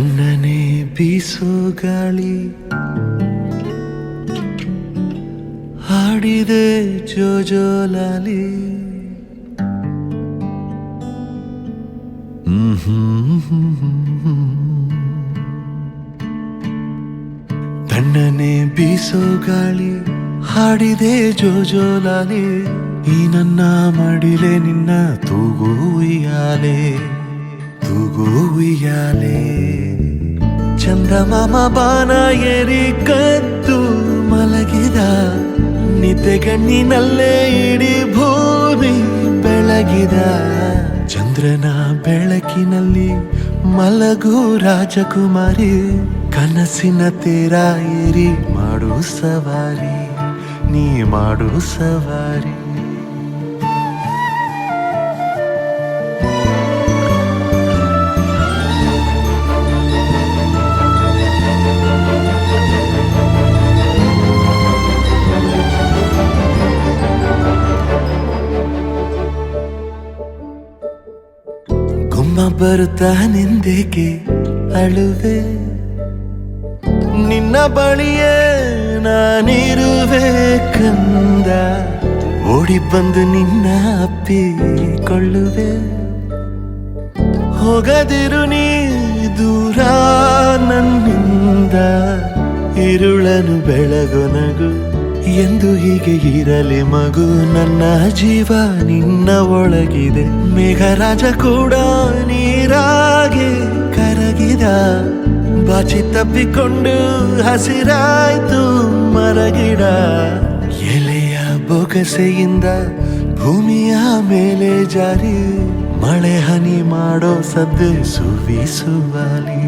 ತಣ್ಣನೆ ಬೀಸೋ ಗಾಳಿ ಹಾಡಿದೆ ಜೋಜೋಲಾಲಿ. ತಣ್ಣನೆ ಬೀಸೋ ಗಾಳಿ ಹಾಡಿದೆ ಜೋಜೋಲಾಲಿ. ಈ ನನ್ನ ಮಡಿಲೆ ನಿನ್ನ ತೂಗು ಉಯ್ಯಾಲೆ, ತೂಗು ಉಯ್ಯಾಲೆ. ಚಂದಮಾಮ ಬಾನ ಏರಿ ಕದ್ದು ಮಲಗಿದ, ನಿದ್ದೆಗಣ್ಣಿನಲ್ಲೇ ಇಡೀ ಭೂಮಿ ಬೆಳಗಿದ. ಚಂದ್ರನ ಬೆಳಕಿನಲ್ಲಿ ಮಲಗು ರಾಜಕುಮಾರಿ, ಕನಸಿನ ತೇರ ಏರಿ ಮಾಡು ಸವಾರಿ, ನೀ ಮಾಡು ಸವಾರಿ. ಗುಮ್ಮ ಬರುತ್ತಾ ನಿಂದೇಕೆ ಅಳುವೆ, ನಿನ್ನ ಬಳಿಯೇ ನಾನಿರುವೆ ಕಂದ. ಓಡಿ ಬಂದು ನಿನ್ನ ಅಪ್ಪಿಕೊಳ್ಳುವೆ, ಹೋಗದಿರು ನೀ ದೂರ ನನ್ನಿಂದ. ಇರುಳನು ಬೆಳಗೊನಗು ಎಂದು ಹೀಗೆ ಇರಲಿ ಮಗು, ನನ್ನ ಜೀವ ನಿನ್ನ ಒಳಗಿದೆ. ಮೇಘರಾಜ ಕೂಡ ನೀರಾಗೆ ಕರಗಿದ, ಬಾಚಿ ತಪ್ಪಿಕೊಂಡು ಹಸಿರಾಯ್ತು ಮರಗಿಡ. ಎಲೆಯ ಬೊಗಸೆಯಿಂದ ಭೂಮಿಯ ಮೇಲೆ ಜಾರಿ, ಮಳೆ ಹನಿ ಮಾಡೋ ಸದ್ದೆ ಸುವಿ ಸುವಾಲಿ.